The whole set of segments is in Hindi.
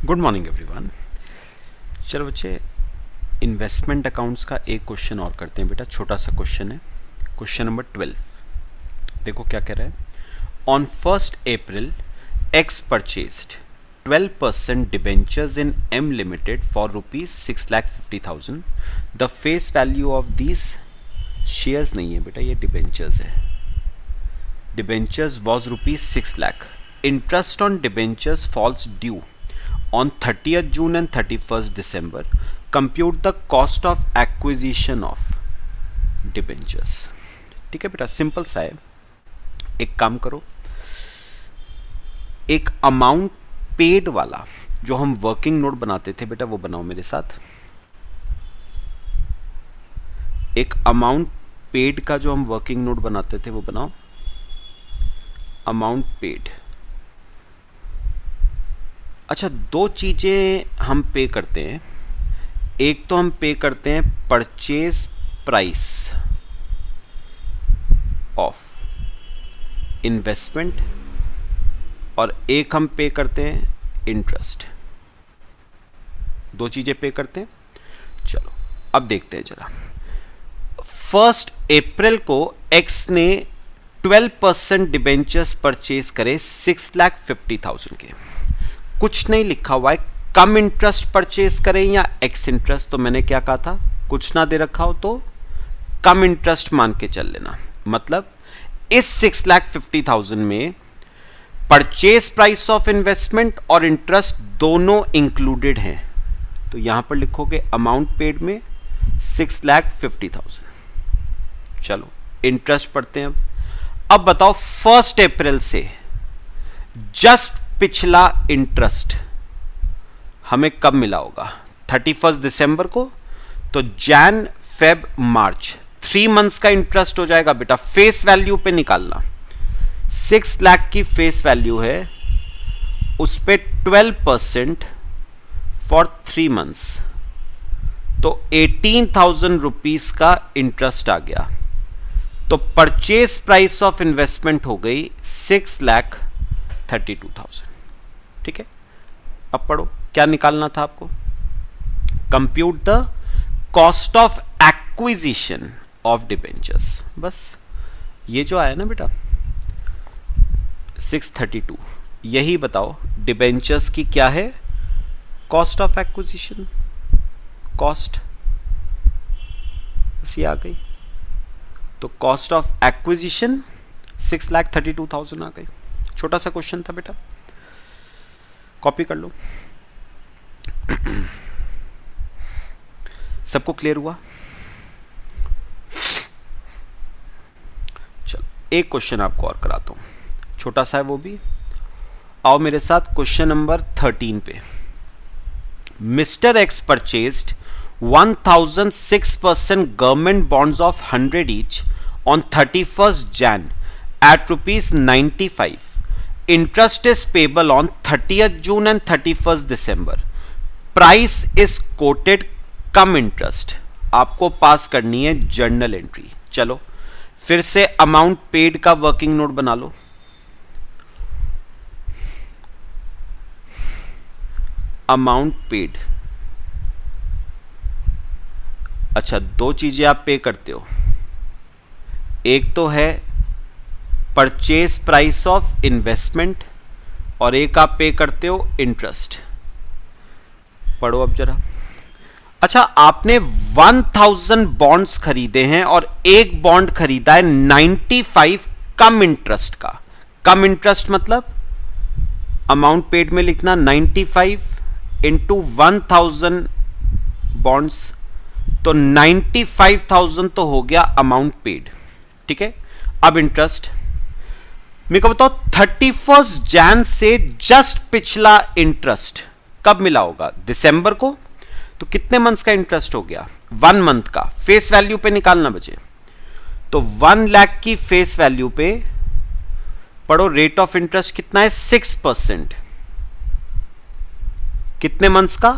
Good morning everyone. चलो बच्चे, इन्वेस्टमेंट अकाउंट्स का एक क्वेश्चन और करते हैं बेटा। छोटा सा क्वेश्चन है, क्वेश्चन नंबर 12। देखो क्या कह रहा है। On 1st April X purchased 12% debentures in M limited for ₹6,50,000। The face value of these shares नहीं है बेटा, ये डिबेंचर्स है। Debentures was ₹6 lakh. Interest on debentures falls due on 30th June and 31st December. Compute the cost of acquisition of debentures. ठीक है बेटा, सिंपल सा है। एक काम करो, एक अमाउंट पेड वाला जो हम वर्किंग नोट बनाते थे बेटा, वो बनाओ मेरे साथ। एक अमाउंट पेड का जो हम वर्किंग नोट बनाते थे वो बनाओ। Amount paid. अच्छा, दो चीज़ें हम पे करते हैं। एक तो हम पे करते हैं परचेज प्राइस ऑफ इन्वेस्टमेंट, और एक हम पे करते हैं इंटरेस्ट। दो चीज़ें पे करते हैं। चलो अब देखते हैं जरा। 1st April को एक्स ने 12% डिबेंचर्स परचेज करे 6,50,000 के। कुछ नहीं लिखा हुआ है कम इंटरेस्ट परचेज करें या एक्स इंटरेस्ट। तो मैंने क्या कहा था, कुछ ना दे रखा हो तो कम इंटरेस्ट मान के चल लेना। मतलब इस 6,50,000 में परचेज प्राइस ऑफ इन्वेस्टमेंट और इंटरेस्ट दोनों इंक्लूडेड हैं। तो यहां पर लिखोगे अमाउंट पेड में 6,50,000। चलो इंटरेस्ट पढ़ते हैं। अब बताओ 1st April से जस्ट पिछला इंटरेस्ट हमें कब मिला होगा? 31st दिसंबर को। तो जैन फेब मार्च 3 मंथ्स का इंटरेस्ट हो जाएगा बेटा। फेस वैल्यू पे निकालना। 6 लाख की फेस वैल्यू है, उस पे 12% फॉर 3 मंथ्स, तो 18,000 रुपीज का इंटरेस्ट आ गया। तो परचेज प्राइस ऑफ इन्वेस्टमेंट हो गई 6,32,000। ठीक है, अब पढ़ो क्या निकालना था आपको। Compute the cost of acquisition of debentures. बस ये जो आया ना बेटा 632, यही बताओ डिबेंचर्स की क्या है कॉस्ट ऑफ एक्विजिशन। कॉस्ट बस ये आ गई। तो कॉस्ट ऑफ एक्विजिशन 6,32,000 आ गई। छोटा सा क्वेश्चन था बेटा, कॉपी कर लो। सबको क्लियर हुआ? चलो एक क्वेश्चन आपको और कराता हूं, छोटा सा है वो भी। आओ मेरे साथ क्वेश्चन नंबर 13 पे। Mister x purchased 1,006% government bonds of 100 each on 31st Jan at ₹95. Interest is payable on 30th June and 31st December. Price is quoted come interest. आपको पास करनी है जर्नल एंट्री। चलो फिर से अमाउंट पेड का वर्किंग नोट बना लो। Amount paid. अच्छा, दो चीजें आप पे करते हो। एक तो है परचेज प्राइस ऑफ इन्वेस्टमेंट और एक आप पे करते हो इंटरेस्ट। पढ़ो अब जरा। अच्छा, आपने 1,000 बॉन्ड्स खरीदे हैं और एक बॉन्ड खरीदा है 95 कम इंटरेस्ट का। कम इंटरेस्ट मतलब अमाउंट पेड में लिखना 95 इंटू 1,000 बॉन्ड्स, तो 95,000 तो हो गया अमाउंट पेड। ठीक है, अब इंटरेस्ट मेरे को बताओ 31st Jan से जस्ट पिछला इंटरेस्ट कब मिला होगा? दिसंबर को। तो कितने मंथ्स का इंटरेस्ट हो गया? 1 मंथ का। फेस वैल्यू पे निकालना बचे। तो 1 लाख की फेस वैल्यू पे पढ़ो रेट ऑफ इंटरेस्ट कितना है? 6%। कितने मंथ्स का?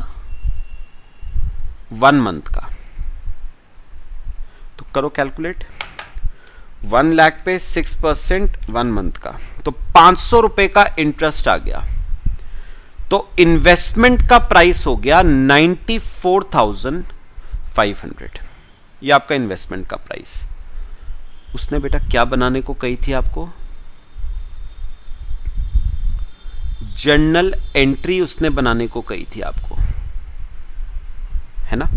1 मंथ का। तो करो कैलकुलेट। 1 लाख पे 6% 1 मंथ का, तो 500 रुपए का इंटरेस्ट आ गया। तो इन्वेस्टमेंट का प्राइस हो गया 94,500। ये आपका इन्वेस्टमेंट का प्राइस। उसने बेटा क्या बनाने को कही थी आपको? जर्नल एंट्री उसने बनाने को कही थी आपको, है ना?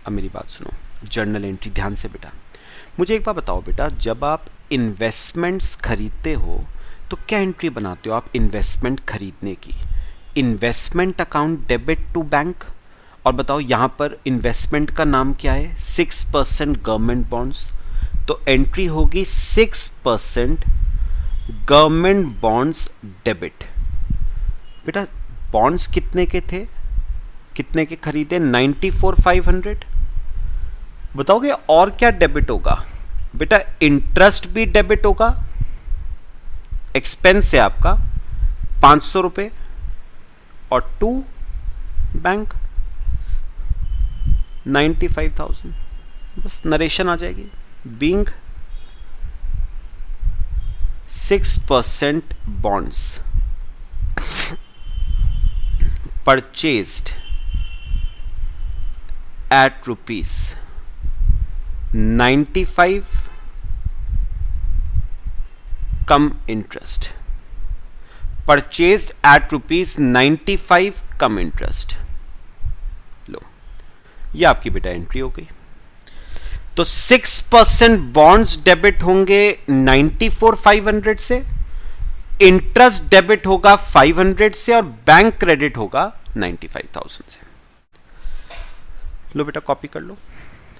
अब मेरी बात सुनो, जर्नल एंट्री ध्यान से बेटा। मुझे एक बात बताओ बेटा, जब आप इन्वेस्टमेंट्स खरीदते हो तो क्या एंट्री बनाते हो आप इन्वेस्टमेंट खरीदने की? Investment account debit to bank. और बताओ यहां पर इन्वेस्टमेंट का नाम क्या है? 6% गवर्नमेंट बॉन्ड्स। तो एंट्री होगी 6% गवर्नमेंट बॉन्ड्स डेबिट। बेटा बॉन्ड्स कितने के थे, कितने के खरीदे? 94,500। बताओगे और क्या डेबिट होगा? बेटा इंटरेस्ट भी डेबिट होगा, एक्सपेंस है आपका 500 रुपए, और टू बैंक 95,000। बस नरेशन आ जाएगी। Being 6% bonds purchased at rupees 95 cum interest, purchased at rupees 95 cum interest. लो ये आपकी बेटा एंट्री हो गई। तो 6% बॉन्ड्स डेबिट होंगे 94,500 से, इंटरेस्ट डेबिट होगा 500 से, और बैंक क्रेडिट होगा 95,000 से। लो बेटा कॉपी कर लो,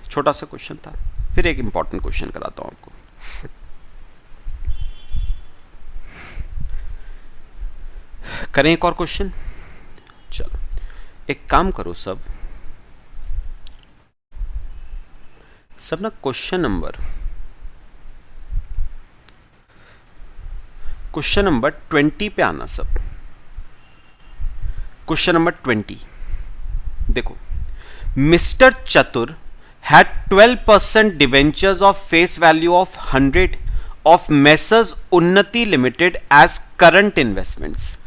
छोटा सा क्वेश्चन था। फिर एक इंपॉर्टेंट क्वेश्चन कराता हूं आपको। करें एक और क्वेश्चन? चलो एक काम करो सब ना, क्वेश्चन नंबर 20 पे आना सब। क्वेश्चन नंबर 20 देखो, मिस्टर चतुर had 12% debentures of face value of 100 of Messrs Unnati Limited as current investments.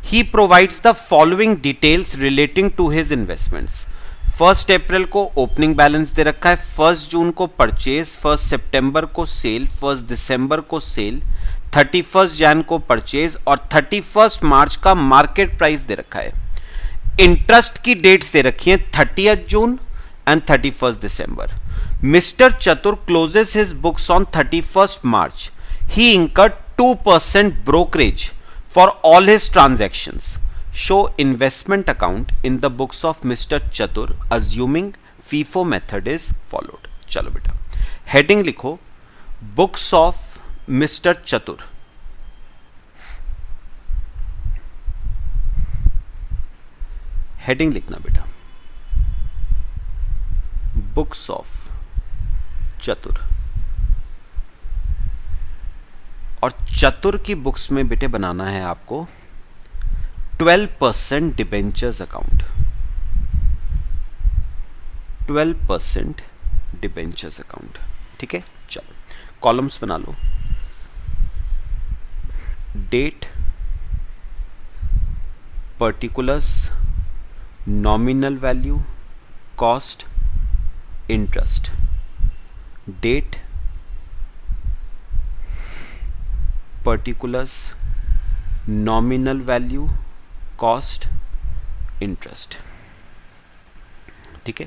He provides the following details relating to his investments. 1 अप्रैल को ओपनिंग बैलेंस दे रखा है, 1 जून को परचेज, 1 सितंबर को सेल, 1 दिसंबर को सेल, 31 जैन को परचेज, और 31 मार्च का मार्केट प्राइस दे रखा है। इंटरेस्ट की डेट्स दे रखी हैं 30 जून and 31st December. Mr. Chatur closes his books on 31st March. He incurred 2% brokerage for all his transactions. Show investment account in the books of Mr. Chatur assuming FIFO method is followed. चलो बेटा हेडिंग लिखो, बुक्स ऑफ मिस्टर चतुर। हेडिंग लिखना बेटा, बुक्स ऑफ चतुर। और चतुर की बुक्स में बेटे बनाना है आपको 12% डिबेंचर्स अकाउंट, 12% डिबेंचर्स अकाउंट। ठीक है, चलो कॉलम्स बना लो। Date, particulars, nominal value, cost, interest. Date, particulars, nominal value, cost, interest. ठीक है,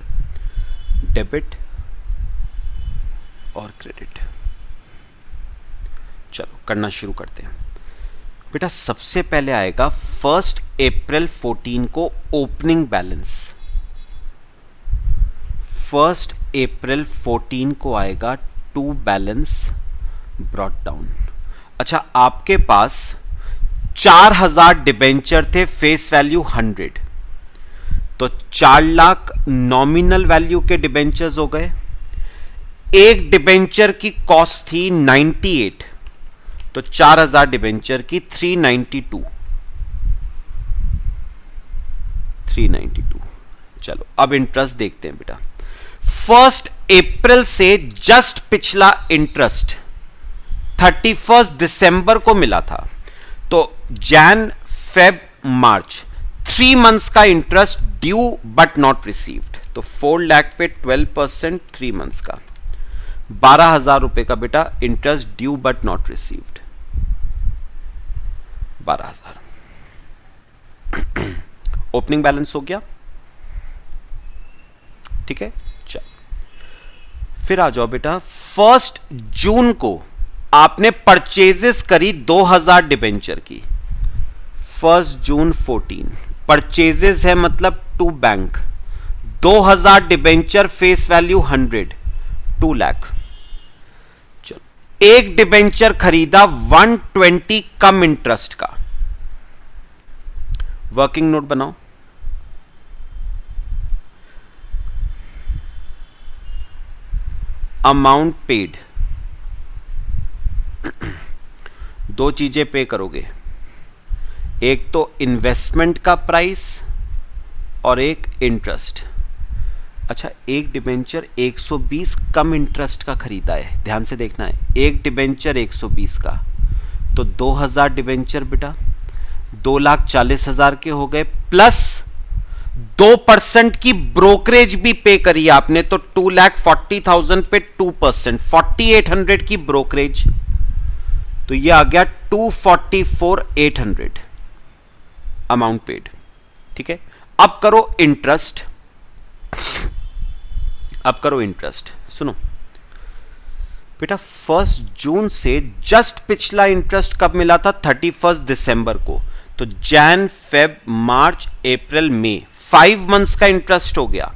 डेबिट और क्रेडिट। चलो करना शुरू करते हैं बेटा। सबसे पहले आएगा 1 अप्रैल 14 को ओपनिंग बैलेंस। 1 अप्रैल 14 को आएगा टू बैलेंस ब्रॉट डाउन। अच्छा, आपके पास 4,000 डिबेंचर थे, फेस वैल्यू 100, तो 4 लाख नॉमिनल वैल्यू के डिबेंचर्स हो गए। एक डिबेंचर की कॉस्ट थी 98, तो 4,000 डिबेंचर की 392। चलो अब इंटरेस्ट देखते हैं बेटा। 1 अप्रैल से जस्ट पिछला इंटरेस्ट 31 दिसंबर को मिला था, तो जैन फेब मार्च 3 मंथ्स का interest due but not received, तो 4 लाख पे 12% 3 मंथ्स का 12,000 रुपए का बेटा interest due but not received, 12,000। Opening balance हो गया, ठीक है। चल फिर आ जाओ बेटा, 1 जून को आपने परचेजेस करी 2000 डिबेंचर की, 1 जून 14 परचेजेस है मतलब to bank, 2000 debenture face value 100, 2 lakh. चलो एक डिबेंचर खरीदा 120 कम इंटरेस्ट का, वर्किंग नोट बनाओ। अमाउंट पेड, दो चीजें पे करोगे, एक तो इन्वेस्टमेंट का प्राइस और एक इंटरेस्ट। अच्छा, एक डिबेंचर 120 कम इंटरेस्ट का खरीदा है, ध्यान से देखना है, एक डिबेंचर 120 का, तो 2000 डिबेंचर बेटा 2,40,000 के हो गए, प्लस 2% की ब्रोकरेज भी पे करी आपने, तो 2,40,000 पे 2%, 4,800 की ब्रोकरेज, तो ये आ गया 244,800 अमाउंट पेड, ठीक है। अब करो इंटरेस्ट, अब करो इंटरेस्ट। सुनो बेटा, 1 जून से जस्ट पिछला इंटरेस्ट कब मिला था? 31 दिसंबर को, तो जैन, फेब, मार्च, अप्रैल, मई, 5 मंथ्स का इंटरेस्ट हो गया,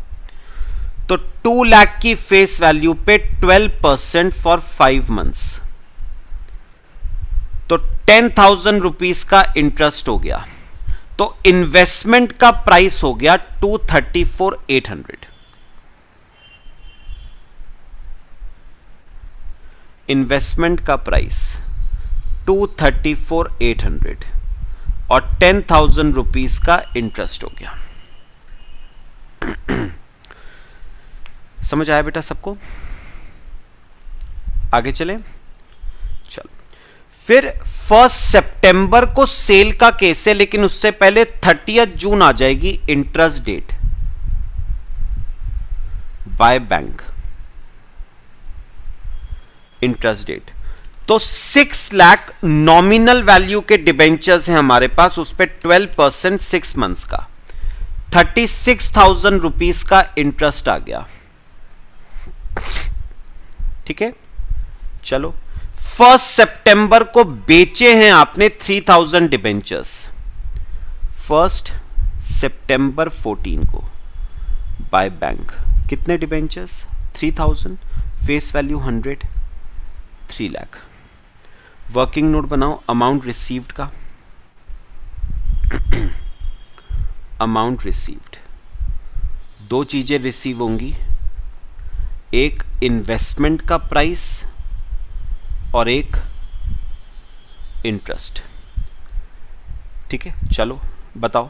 तो 2 लाख की फेस वैल्यू पे 12% फॉर 5 मंथ्स, तो 10,000 रुपीज का इंटरेस्ट हो गया, तो इन्वेस्टमेंट का प्राइस हो गया 234,800। इन्वेस्टमेंट का प्राइस 234,800 और 10,000 रुपीज का इंटरेस्ट हो गया। समझ आया बेटा सबको? आगे चले, चलो। फिर 1 सितंबर को सेल का केस है, लेकिन उससे पहले 30 जून आ जाएगी interest date by bank, interest date. तो 6 लाख नॉमिनल वैल्यू के डिबेंचर्स हैं हमारे पास, उस पर 12% 6 मंथ्स का 36,000 रुपीज का इंटरेस्ट आ गया, ठीक है। चलो, 1 सितंबर को बेचे हैं आपने 3,000 डिबेंचर्स, 1 सितंबर 14 को बाय बैंक, कितने debentures? 3,000, face value 100, 3 lakh. Working note बनाओ अमाउंट रिसीव्ड का, अमाउंट रिसीव्ड, दो चीजें रिसीव होंगी, एक इन्वेस्टमेंट का प्राइस और एक इंटरेस्ट, ठीक है। चलो बताओ,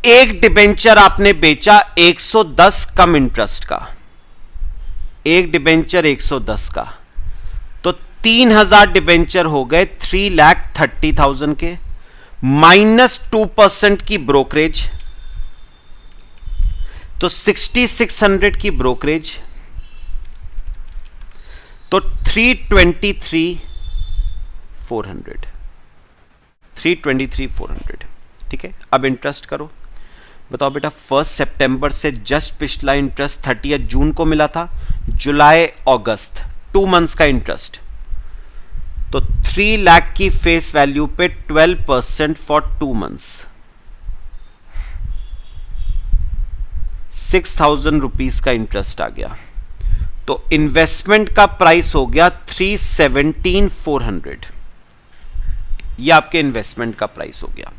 एक डिबेंचर आपने बेचा 110 कम इंटरेस्ट का, एक डिबेंचर 110 का, तो 3,000 डिबेंचर हो गए 3,30,000 के, माइनस 2% की ब्रोकरेज, तो 6,600 की ब्रोकरेज, तो 323,400, 323,400, ठीक है। अब इंटरेस्ट करो, बताओ बेटा, 1 सितंबर से जस्ट पिछला इंटरेस्ट 30 जून को मिला था, जुलाई अगस्त 2 मंथ्स का इंटरेस्ट, तो 3 लाख की फेस वैल्यू पे 12% फॉर 2 मंथ्स, 6,000 रुपीज का इंटरेस्ट आ गया, तो इन्वेस्टमेंट का प्राइस हो गया 317,400, ये आपके इन्वेस्टमेंट का प्राइस हो गया,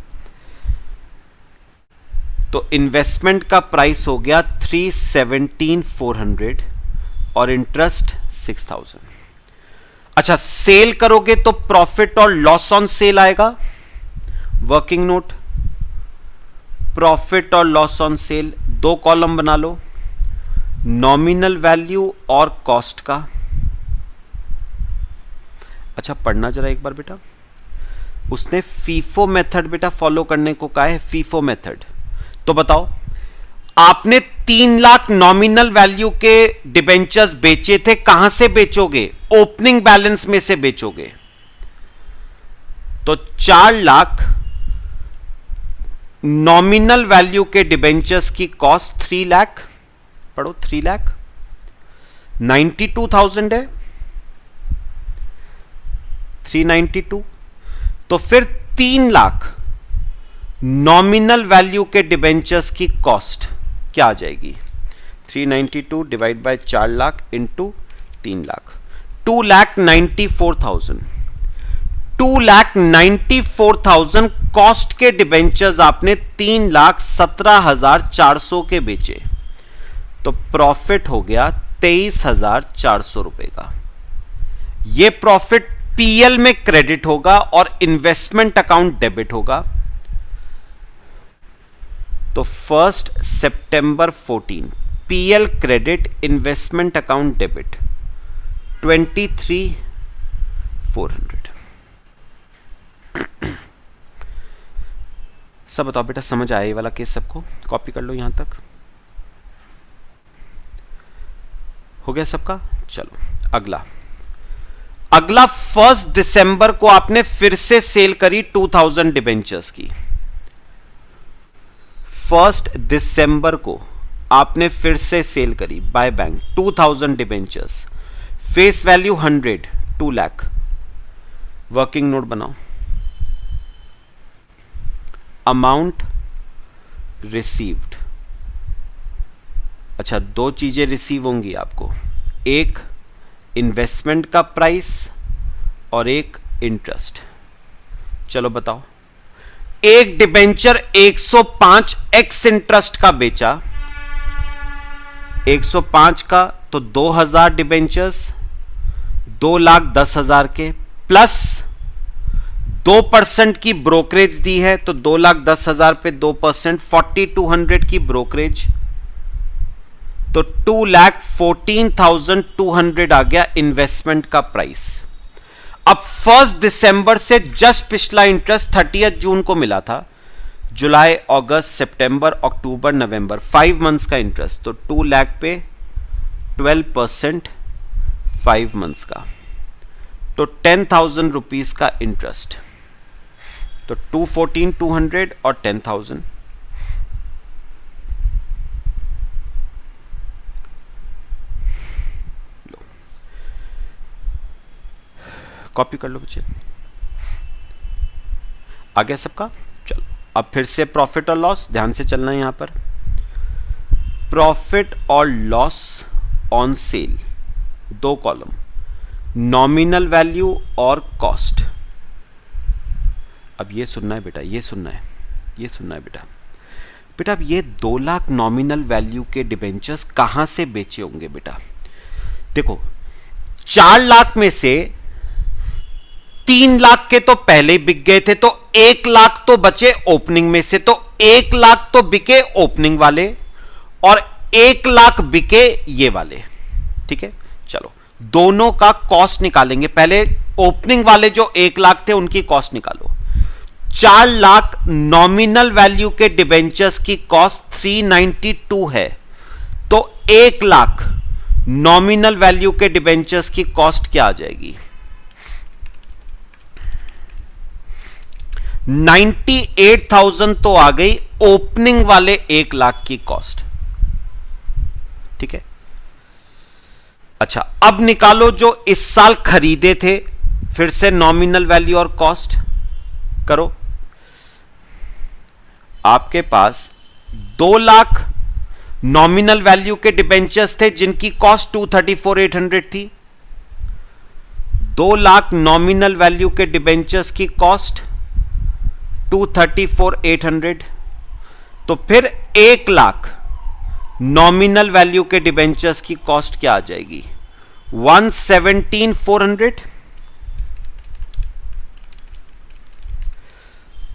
तो इन्वेस्टमेंट का प्राइस हो गया 317,400 और इंटरेस्ट 6,000। अच्छा, सेल करोगे तो प्रॉफिट और लॉस ऑन सेल आएगा, वर्किंग नोट, प्रॉफिट और लॉस ऑन सेल, 2 कॉलम बना लो, नॉमिनल वैल्यू और कॉस्ट का। अच्छा, पढ़ना जरा एक बार बेटा, उसने फीफो मेथड बेटा फॉलो करने को कहा है, फीफो मेथड। तो बताओ, आपने 3 लाख नॉमिनल वैल्यू के डिबेंचर्स बेचे थे, कहां से बेचोगे? ओपनिंग बैलेंस में से बेचोगे। तो 4 लाख नॉमिनल वैल्यू के डिबेंचर्स की कॉस्ट 3 लाख, पढ़ो 3 लाख 92,000 है, 392। तो फिर 3 लाख नॉमिनल वैल्यू के डिबेंचर्स की कॉस्ट क्या आ जाएगी? 392 divide by 4 lakh into 3 lakh, 2,94,000। 2,94,000 cost के डिबेंचर्स आपने 3,17,400 के बेचे, तो प्रॉफिट हो गया 23,400 रुपए का। यह प्रॉफिट पीएल में क्रेडिट होगा और इन्वेस्टमेंट अकाउंट डेबिट होगा। तो 1 सितंबर 14 PL credit, investment account debit 23,400। सब बताओ बेटा, समझ आया ये वाला केस? सबको कॉपी कर लो यहां तक, हो गया सबका? चलो अगला 1 दिसंबर को आपने फिर से सेल करी 2000 डिबेंचर्स की। 1 दिसंबर को आपने फिर से सेल करी by bank 2000 debentures, face value 100, 2 lakh. Working note बनाओ। अमाउंट रिसीव्ड, अच्छा 2 चीजें रिसीव होंगी आपको, एक इन्वेस्टमेंट का प्राइस और एक इंटरेस्ट। चलो बताओ, एक डिबेंचर 105 एक्स इंटरेस्ट का बेचा, 105 का, तो 2000 डिबेंचर्स 2,10,000 के, प्लस 2% की ब्रोकरेज दी है, तो 2,10,000 पे 2%, 4200 की ब्रोकरेज, तो 2,14,200 आ गया इन्वेस्टमेंट का प्राइस। अब 1 दिसंबर से जस्ट पिछला इंटरेस्ट 30 जून को मिला था, जुलाई, अगस्त, सितंबर, अक्टूबर, नवंबर, 5 मंथ्स का इंटरेस्ट, तो 2 लाख पे 12% 5 मंथ्स का, तो 10,000 रुपीज का इंटरेस्ट, तो 214,200 और 10,000, कॉपी कर लो बच्चे। आ गया सबका? चलो अब फिर से प्रॉफिट और लॉस, ध्यान से चलना है यहां पर। प्रॉफिट और loss on sale, 2 column, nominal value और कॉस्ट। अब ये सुनना है बेटा, ये सुनना है, ये सुनना है बेटा। बेटा अब ये 2 लाख नॉमिनल वैल्यू के डिबेंचर्स कहां से बेचे होंगे बेटा? देखो 4 लाख में से 3 लाख के तो पहले ही बिक गए थे, तो 1 लाख तो बचे ओपनिंग में से, तो 1 लाख तो बिके ओपनिंग वाले और 1 लाख बिके ये वाले। ठीक है, चलो दोनों का कॉस्ट निकालेंगे। पहले ओपनिंग वाले जो 1 लाख थे उनकी कॉस्ट निकालो। 4 लाख नॉमिनल वैल्यू के डिबेंचर्स की कॉस्ट 392 है, तो 1 लाख नॉमिनल वैल्यू के डिबेंचर्स की कॉस्ट क्या आ जाएगी? 98,000 तो आ गई ओपनिंग वाले 1 लाख की कॉस्ट। ठीक है, अच्छा अब निकालो जो इस साल खरीदे थे, फिर से नॉमिनल वैल्यू और कॉस्ट करो। आपके पास 2 लाख नॉमिनल वैल्यू के डिबेंचर्स थे जिनकी कॉस्ट 234,800 थी। 2 लाख नॉमिनल वैल्यू के डिबेंचर्स की कॉस्ट 234,800, तो फिर 1 लाख नॉमिनल वैल्यू के डिबेंचर्स की कॉस्ट क्या आ जाएगी? 117,400,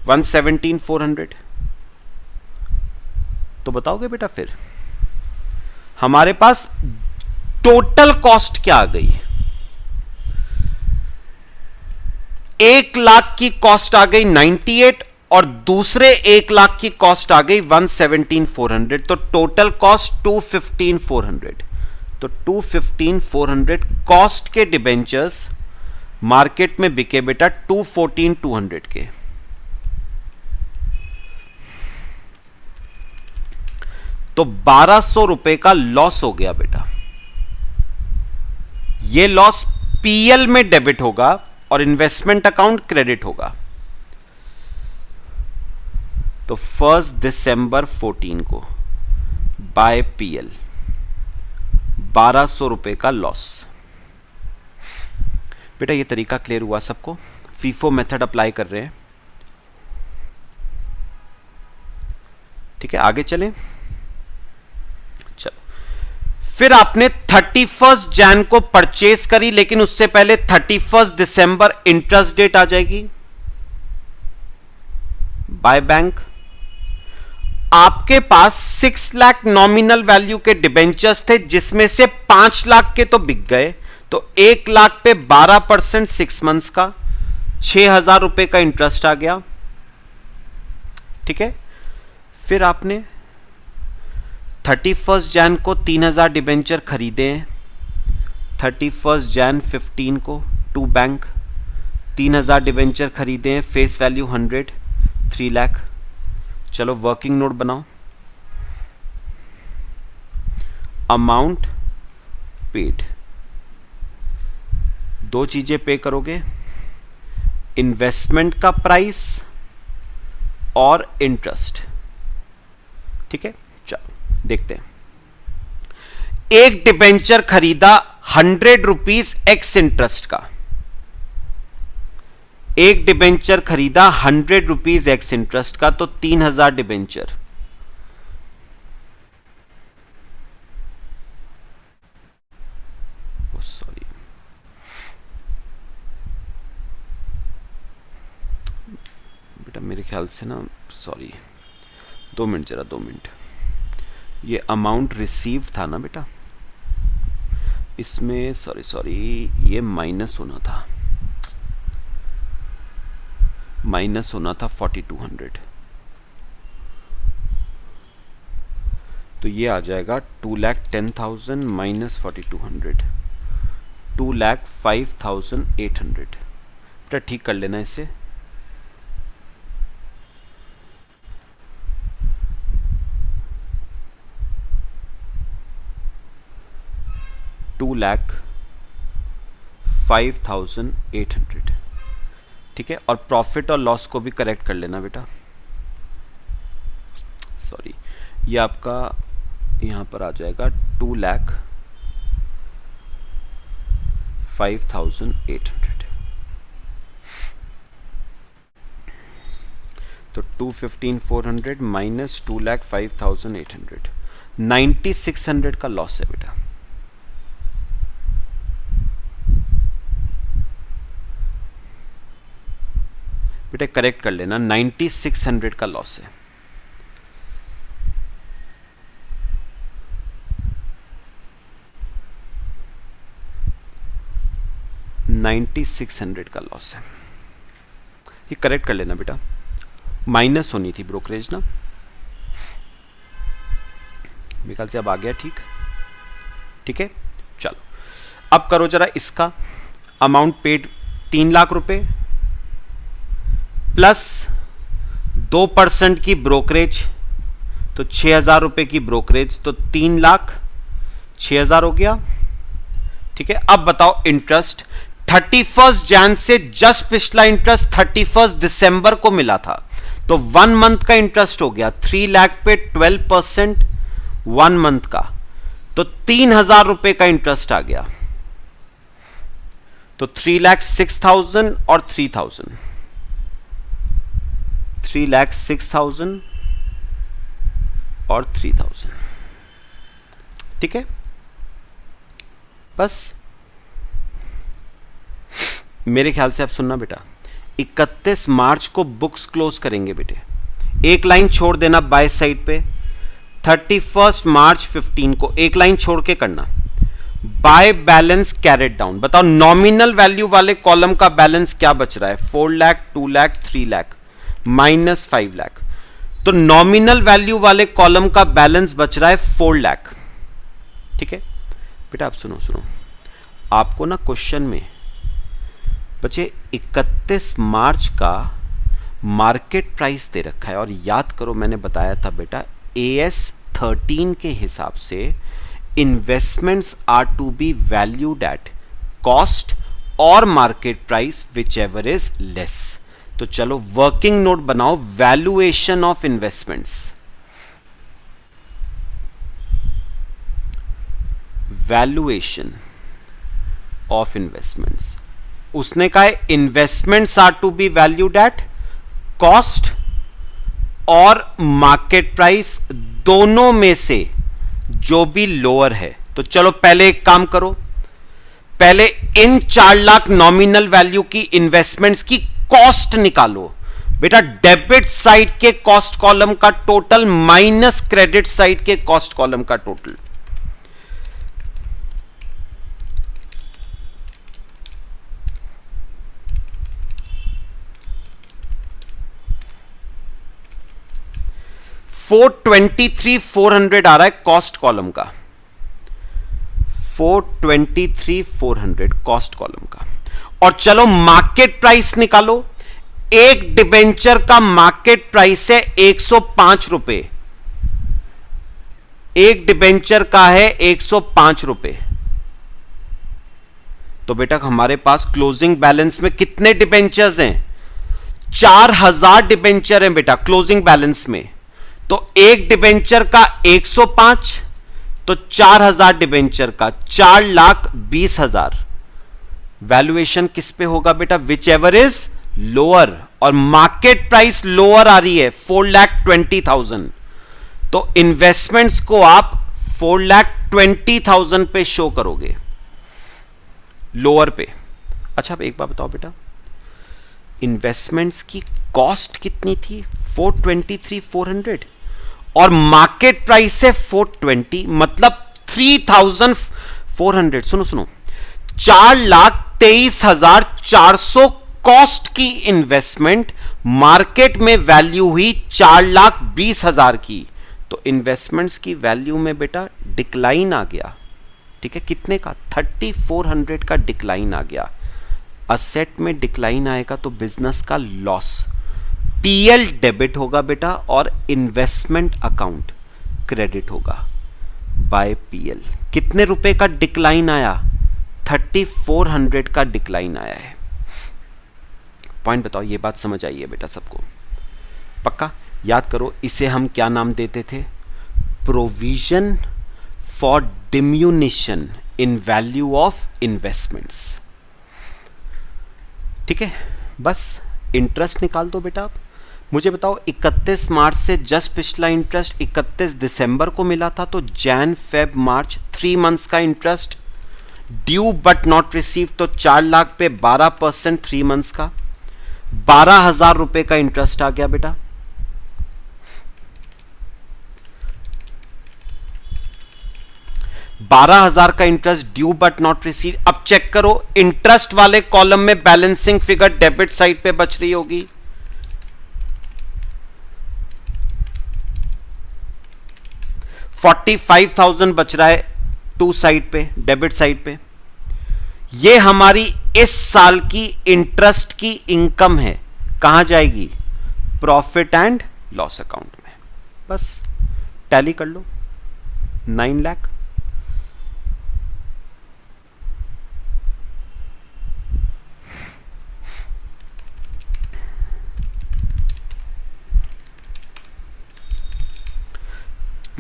117,400। तो बताओगे बेटा फिर हमारे पास टोटल कॉस्ट क्या आ गई? 1 लाख की कॉस्ट आ गई 98 और दूसरे 1 लाख की कॉस्ट आ गई 117,400, तो टोटल कॉस्ट 215,400। तो 215,400 कॉस्ट के डिबेंचर्स मार्केट में बिके बेटा 214,200 के। तो 1200 रुपए का लॉस हो गया बेटा। यह लॉस पीएल में डेबिट होगा और इन्वेस्टमेंट अकाउंट क्रेडिट होगा। तो 1 दिसंबर 14 को बाय पीएल 1200 रुपए का लॉस। बेटा ये तरीका क्लियर हुआ सबको? फीफो मेथड अप्लाई कर रहे हैं, ठीक है। आगे चलें, फिर आपने 31 जैन को परचेज करी, लेकिन उससे पहले 31 दिसंबर इंटरेस्ट डेट आ जाएगी बाय बैंक। आपके पास 6 लाख नॉमिनल वैल्यू के डिबेंचर्स थे, जिसमें से 5 लाख के तो बिक गए, तो 1 लाख पे 12% 6 मंथ्स का 6,000 रुपए का इंटरेस्ट आ गया, ठीक है। फिर आपने 31 जैन को 3,000 डिबेंचर खरीदे हैं, 31 जैन 15 को टू बैंक 3,000 डिबेंचर खरीदे हैं, फेस वैल्यू 100, 3 लाख। चलो वर्किंग नोट बनाओ। अमाउंट पेड, दो चीजें पे करोगे, इन्वेस्टमेंट का प्राइस और इंटरेस्ट, ठीक है। चलो देखते हैं। एक डिबेंचर खरीदा 100 रुपीज एक्स इंटरेस्ट का, एक डिबेंचर खरीदा 100 रुपीज एक्स इंटरेस्ट का, तो 3,000 डिबेंचर। सॉरी, बेटा मेरे ख्याल से ना, सॉरी 2 मिनट, जरा 2 मिनट। ये अमाउंट रिसीव था ना बेटा, इसमें सॉरी ये माइनस होना था, माइनस होना था 4,200, तो ये आ जाएगा 2,10,000 माइनस 4,200, 2,05,800। बेटा ठीक कर लेना इसे। $2,05,800, ठीक है। और प्रॉफिट और लॉस को भी करेक्ट कर लेना बेटा। सॉरी, ये आपका यहां पर आ जाएगा 2,05,800, तो 215,400 माइनस 2,05,800, 9,600 का लॉस है बेटा। बेटा करेक्ट कर लेना, 9,600 का लॉस है। $9,600 का लॉस है, ये करेक्ट कर लेना बेटा। माइनस होनी थी ब्रोकरेज ना, मेरे ख्याल से अब आ गया, ठीक है। चलो अब करो जरा इसका। अमाउंट पेड 3 लाख रुपए प्लस 2% की ब्रोकरेज, तो 6,000 रुपए की ब्रोकरेज, तो 3,06,000 हो गया, ठीक है। अब बताओ इंटरेस्ट। 31 जैन से जस्ट पिछला इंटरेस्ट 31 दिसंबर को मिला था, तो 1 मंथ का इंटरेस्ट हो गया 3 लाख पे 12% 1 मंथ का, तो 3,000 रुपए का इंटरेस्ट आ गया, तो 3,06,000 और 3,000, 3,06,000 और 3,000, ठीक है। बस मेरे ख्याल से आप सुनना बेटा, 31 मार्च को बुक्स क्लोज करेंगे बेटे, एक लाइन छोड़ देना बाय साइड पे। 31 मार्च 15 को एक लाइन छोड़ के करना, बाय बैलेंस कैरेट डाउन। बताओ नॉमिनल वैल्यू वाले कॉलम का बैलेंस क्या बच रहा है? 4 लाख, 2 लाख, 3 लाख, माइनस 5 लाख। तो नॉमिनल वैल्यू वाले कॉलम का बैलेंस बच रहा है 4 लाख। ठीक है बेटा, आप सुनो सुनो, आपको ना क्वेश्चन में बच्चे 31 मार्च का मार्केट प्राइस दे रखा है, और याद करो मैंने बताया था बेटा AS 13 के हिसाब से investments are to be valued at cost और market price whichever is less. तो चलो वर्किंग नोट बनाओ, valuation of investments. Valuation of investments, उसने कहा है investments are to be valued at cost और मार्केट प्राइस, दोनों में से जो भी लोअर है। तो चलो पहले एक काम करो, पहले इन 4 लाख नॉमिनल वैल्यू की इन्वेस्टमेंट्स की कॉस्ट निकालो। बेटा डेबिट साइड के कॉस्ट कॉलम का टोटल माइनस क्रेडिट साइड के कॉस्ट कॉलम का टोटल। $423,400 आ रहा है कॉस्ट कॉलम का, $423,400 कॉस्ट कॉलम का। और चलो मार्केट प्राइस निकालो। एक डिबेंचर का मार्केट प्राइस है 105 रुपए, एक डिबेंचर का है 105 रुपए। तो बेटा हमारे पास क्लोजिंग बैलेंस में कितने डिबेंचर्स हैं? 4000 डिबेंचर हैं बेटा क्लोजिंग बैलेंस में। तो एक डिबेंचर का 105, तो 4000 डिबेंचर का 4,20,000। वैल्यूएशन किस पे होगा बेटा? विच एवर इज लोअर, और मार्केट प्राइस लोअर आ रही है 4,20,000। तो इन्वेस्टमेंट्स को आप 4,20,000 पे शो करोगे, लोअर पे। अच्छा अब एक बात बताओ बेटा, इन्वेस्टमेंट्स की कॉस्ट कितनी थी? 423,400 और मार्केट प्राइस है 420, मतलब 3,400। सुनो सुनो, 4,23,400 कॉस्ट की इन्वेस्टमेंट, मार्केट में वैल्यू हुई 4,20,000 की। तो इन्वेस्टमेंट्स की वैल्यू में बेटा डिक्लाइन आ गया। ठीक है, कितने का? 3,400 का डिक्लाइन आ गया। असेट में डिक्लाइन आएगा तो बिजनेस का लॉस। पीएल डेबिट होगा बेटा और इन्वेस्टमेंट अकाउंट क्रेडिट होगा बाय पीएल। कितने रुपए का डिक्लाइन आया? 3,400 का डिक्लाइन आया है। पॉइंट बताओ, ये बात समझ आई है बेटा सबको? पक्का याद करो, इसे हम क्या नाम देते थे? Provision for diminution in value of investments. ठीक है, बस इंटरेस्ट निकाल दो बेटा आप। मुझे बताओ 31 मार्च से जस्ट पिछला इंटरेस्ट 31 दिसंबर को मिला था, तो जैन फेब मार्च 3 मंथ्स का interest due but not receive, तो 4 लाख पे 12% 3 मंथ्स का 12,000 रुपए का इंटरेस्ट आ गया बेटा। $12,000 का interest due but not receive. अब चेक करो, इंटरेस्ट वाले कॉलम में बैलेंसिंग फिगर डेबिट साइड पे बच रही होगी। $45,000 बच रहा है टू साइड पे, डेबिट साइड पे। ये हमारी इस साल की इंटरेस्ट की इनकम है। कहां जाएगी? प्रॉफिट एंड लॉस अकाउंट में। बस टैली कर लो। 9 लाख।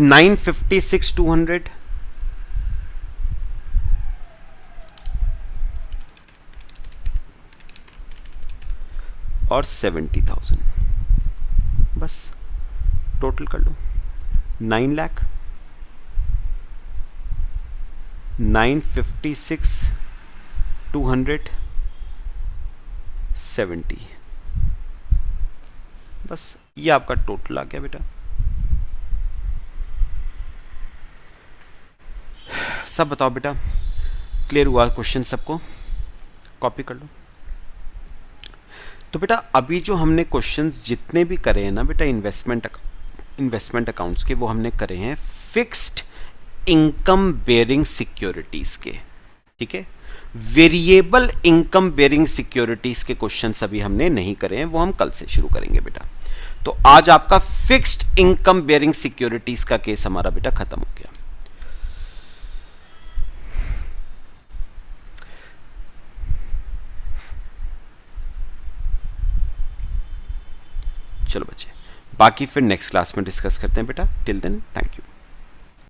$956,200 और 70,000। बस टोटल कर लो। 9 लाख, 956,200, 70। बस ये आपका टोटल आ गया बेटा। सब बताओ बेटा, क्लियर हुआ क्वेश्चन सबको? कॉपी कर लो। तो बेटा अभी जो हमने क्वेश्चंस जितने भी करे हैं ना बेटा इन्वेस्टमेंट अकाउंट्स के, वो हमने करे हैं फिक्स्ड इनकम बेयरिंग सिक्योरिटीज के, ठीक है। वेरिएबल इनकम बेयरिंग सिक्योरिटीज के क्वेश्चंस अभी हमने नहीं करे हैं, वो हम कल से शुरू करेंगे बेटा। तो आज आपका फिक्स्ड इनकम बेयरिंग सिक्योरिटीज का केस हमारा बेटा खत्म हो गया। चलो बच्चे, बाकी फिर नेक्स्ट क्लास में डिस्कस करते हैं बेटा। Till then thank you.